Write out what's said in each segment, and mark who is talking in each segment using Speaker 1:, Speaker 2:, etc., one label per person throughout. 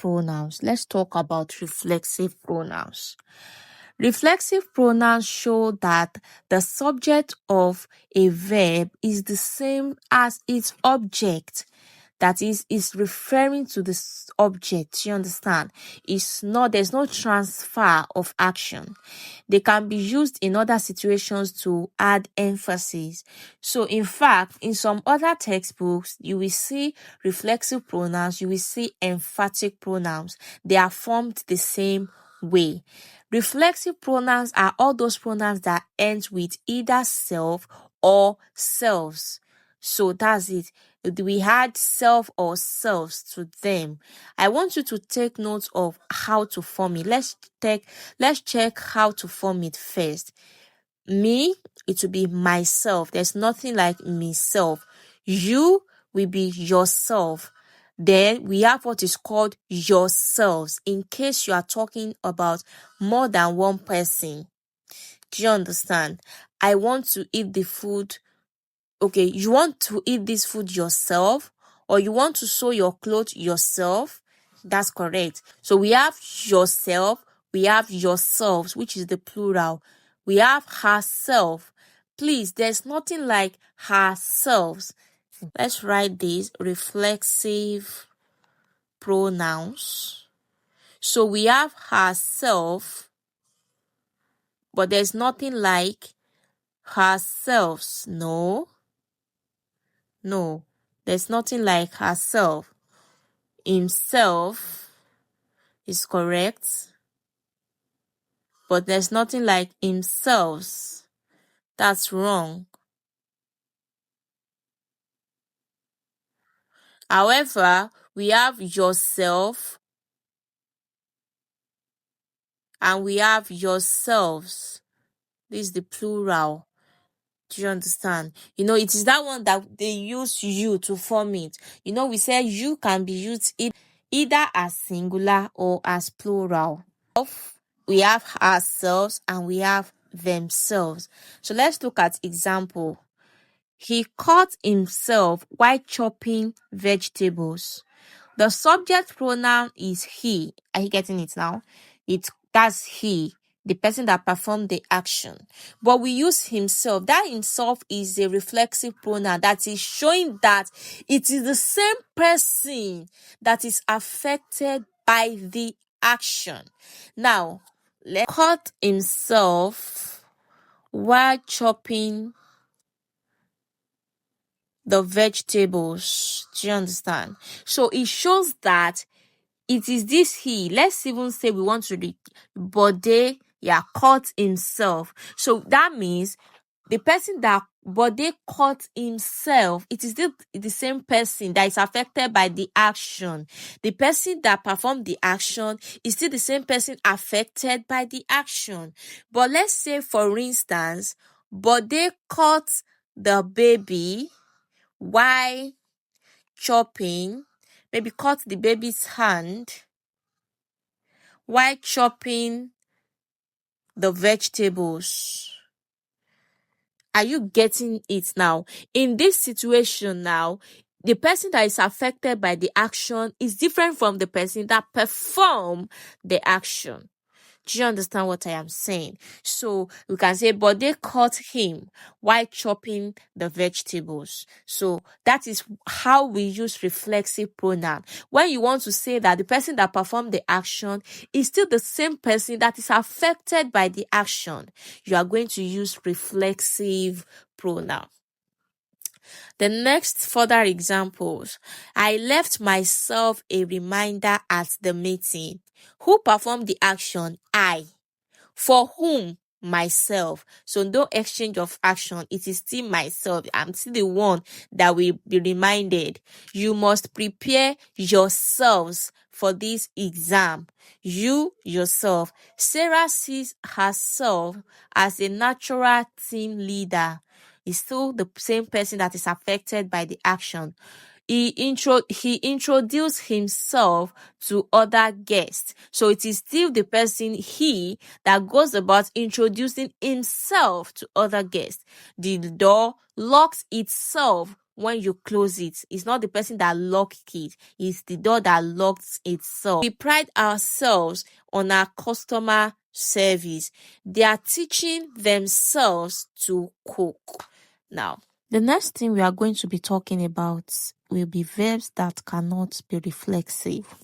Speaker 1: pronouns. Let's talk about reflexive pronouns. Reflexive pronouns show that the subject of a verb is the same as its object. That is referring to the object. You understand? There's no transfer of action. They can be used in other situations to add emphasis. So, in fact, in some other textbooks, you will see reflexive pronouns, you will see emphatic pronouns. They are formed the same way. Reflexive pronouns are all those pronouns that end with either self or selves. So that's it. We had self or selves to them. I want you to take note of how to form it. Let's check how to form it first. Me, it will be myself. There's nothing like myself. You will be yourself. Then we have what is called yourselves, in case you are talking about more than one person. Do you understand? I want to eat the food. Okay, you want to eat this food yourself, or you want to sew your clothes yourself. That's correct. So we have yourself, we have yourselves, which is the plural. We have herself. Please, there's nothing like herselves. Let's write these reflexive pronouns. So we have herself, but there's nothing like herselves. No, there's nothing like herself. Himself is correct, but there's nothing like himself. That's wrong. However, we have yourself and we have yourselves. This is the plural. Do you understand? It is that one that they use you to form it. We say you can be used either as singular or as plural. We have ourselves and we have themselves. So let's look at example. He cut himself while chopping vegetables. The subject pronoun is he. Are you getting it now? That's he, the person that performed the action. But we use himself. That himself is a reflexive pronoun that is showing that it is the same person that is affected by the action. Now, let's cut himself while chopping the vegetables. Do you understand? So it shows that it is this he. Let's even say we want to read Bode, cut himself. So that means the person that Bode cut himself, it is still the same person that is affected by the action. The person that performed the action is still the same person affected by the action. But let's say, for instance, Bode cut the baby while chopping, maybe cut the baby's hand while chopping the vegetables. Are you getting it now? In this situation now, the person that is affected by the action is different from the person that performed the action. Do you understand what I am saying? So we can say, but they caught him while chopping the vegetables. So that is how we use reflexive pronoun. When you want to say that the person that performed the action is still the same person that is affected by the action, you are going to use reflexive pronoun. The next further examples. I left myself a reminder at the meeting. Who performed the action? I. For whom? Myself. So no exchange of action. It is still myself. I'm still the one that will be reminded. You must prepare yourselves for this exam. You yourself. Sarah sees herself as a natural team leader. Is still the same person that is affected by the action. He introduced himself to other guests. So it is still the person he that goes about introducing himself to other guests. The door locks itself when you close it. It's not the person that locked it. It's the door that locks itself. We pride ourselves on our customer service. They are teaching themselves to cook. Now, the next thing we are going to be talking about will be verbs that cannot be reflexive.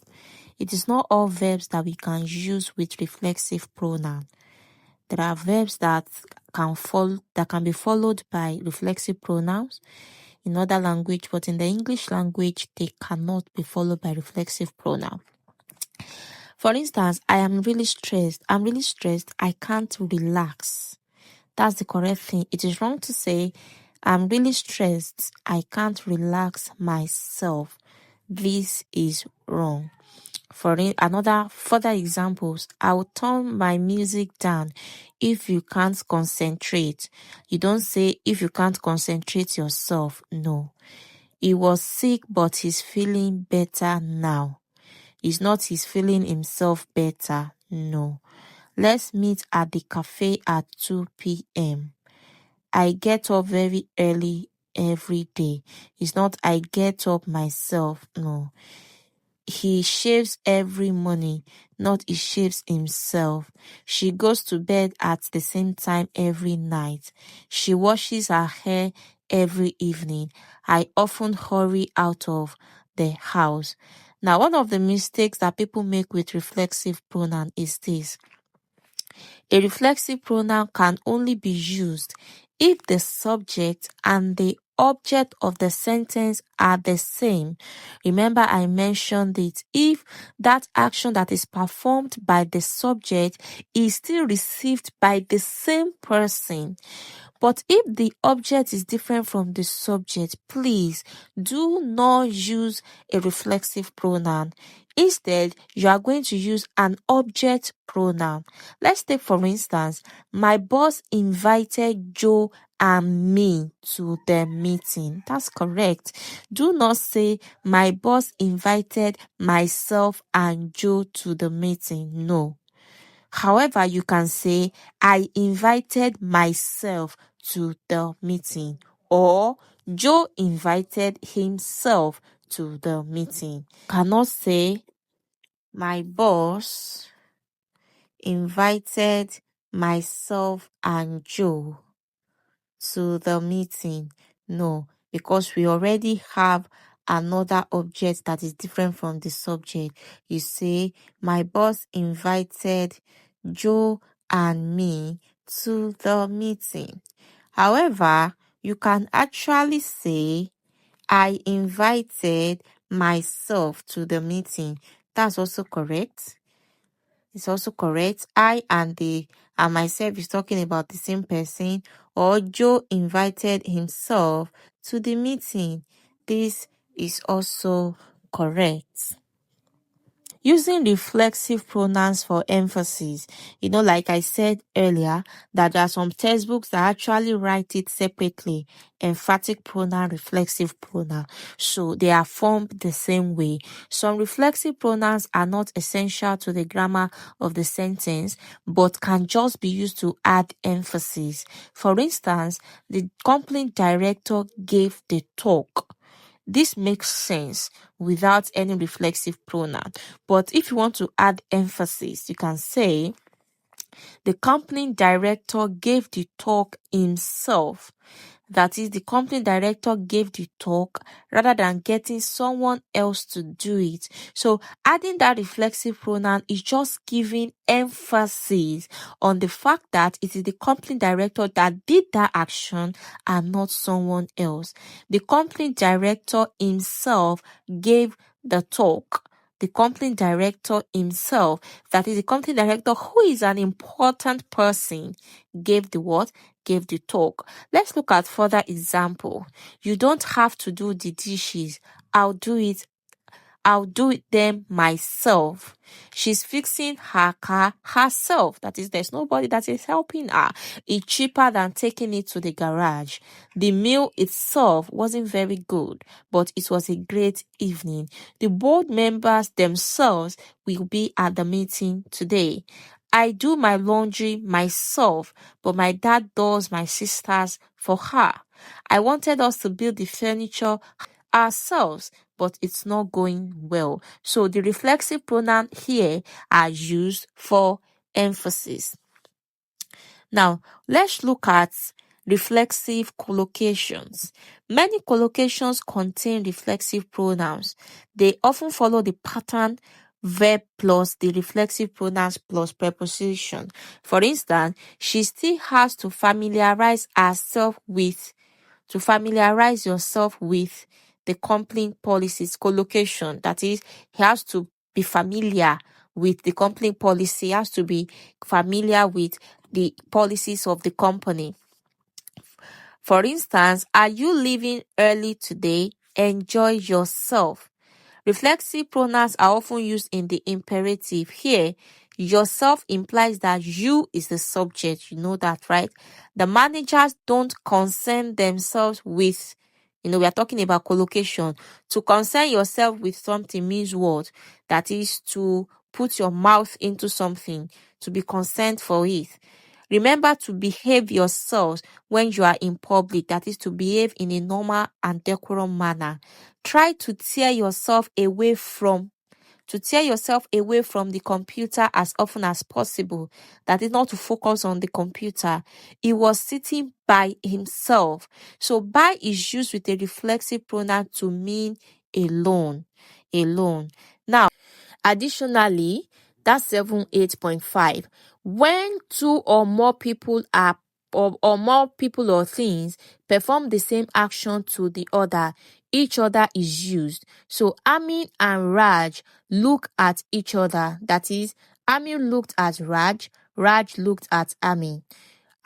Speaker 1: It is not all verbs that we can use with reflexive pronoun. There are verbs that can be followed by reflexive pronouns in other language, but in the English language, they cannot be followed by reflexive pronoun. For instance, I am really stressed. I'm really stressed. I can't relax. That's the correct thing. It is wrong to say, I'm really stressed. I can't relax myself. This is wrong. For another further examples, I will turn my music down if you can't concentrate. You don't say if you can't concentrate yourself. No. He was sick, but he's feeling better now. It's not he's feeling himself better. No. Let's meet at the cafe at 2 p.m. I get up very early every day. It's not I get up myself. No. He shaves every morning, not he shaves himself. She goes to bed at the same time every night. She washes her hair every evening. I often hurry out of the house. Now, one of the mistakes that people make with reflexive pronoun is this. A reflexive pronoun can only be used if the subject and the object of the sentence are the same. Remember, I mentioned it. If that action that is performed by the subject is still received by the same person. But if the object is different from the subject, please do not use a reflexive pronoun. Instead, you are going to use an object pronoun. Let's take, for instance, my boss invited Joe and me to the meeting. That's correct. Do not say my boss invited myself and Joe to the meeting. No. However, you can say, I invited myself to the meeting, or Joe invited himself to the meeting. Cannot say, my boss invited myself and Joe to the meeting. No, because we already have another object that is different from the subject. You say, my boss invited Joe and me to the meeting. However, you can actually say, I invited myself to the meeting. That's also correct. It's also correct. I and myself is talking about the same person, or Joe invited himself to the meeting. This is also correct. Using reflexive pronouns for emphasis. Like I said earlier, that there are some textbooks that actually write it separately. Emphatic pronoun, reflexive pronoun. So they are formed the same way. Some reflexive pronouns are not essential to the grammar of the sentence, but can just be used to add emphasis. For instance, the company director gave the talk. This makes sense without any reflexive pronoun. But if you want to add emphasis, you can say, the company director gave the talk himself. That is, the company director gave the talk rather than getting someone else to do it. So adding that reflexive pronoun is just giving emphasis on the fact that it is the company director that did that action and not someone else. The company director himself gave the talk. The company director himself, that is the company director who is an important person, gave the what? Gave the talk. Let's look at further example. You don't have to do the dishes. I'll do it them myself. She's fixing her car herself. That is, there's nobody that is helping her. It's cheaper than taking it to the garage. The meal itself wasn't very good, but it was a great evening. The board members themselves will be at the meeting today. I do my laundry myself, but my dad does my sister's for her. I wanted us to build the furniture ourselves, but it's not going well. So the reflexive pronoun here are used for emphasis. Now, let's look at reflexive collocations. Many collocations contain reflexive pronouns. They often follow the pattern verb plus the reflexive pronouns plus preposition. For instance, she still has to familiarize yourself with the company policies. Collocation, that is, he has to be familiar with the company policy, he has to be familiar with the policies of the company. For instance, are you leaving early today? Enjoy yourself. Reflexive pronouns are often used in the imperative. Here, yourself implies that you is the subject. You know that, right? The managers don't concern themselves with, we are talking about collocation. To concern yourself with something means what? That is to put your mouth into something, to be concerned for it. Remember to behave yourselves when you are in public, that is to behave in a normal and decorum manner. Try to tear yourself away from the computer as often as possible. That is not to focus on the computer. He was sitting by himself. So by is used with a reflexive pronoun to mean alone. Now, additionally, that's 7.8.5. When two or more people or things perform the same action to the other, each other is used. So Amin and Raj look at each other. That is, Amin looked at Raj looked at Amin.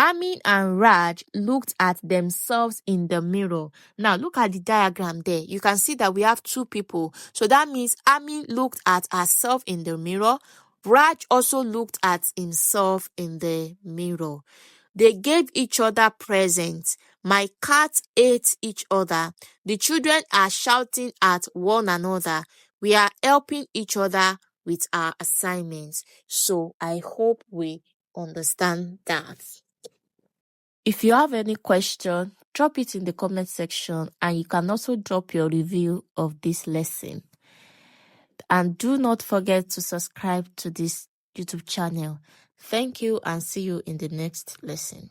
Speaker 1: Amin and Raj looked at themselves in the mirror. Now, look at the diagram there. You can see that we have two people. So that means Amin looked at herself in the mirror. Raj also looked at himself in the mirror. They gave each other presents. My cats ate each other. The children are shouting at one another. We are helping each other with our assignments. So I hope we understand that. If you have any question, drop it in the comment section, and you can also drop your review of this lesson. And do not forget to subscribe to this YouTube channel. Thank you and see you in the next lesson.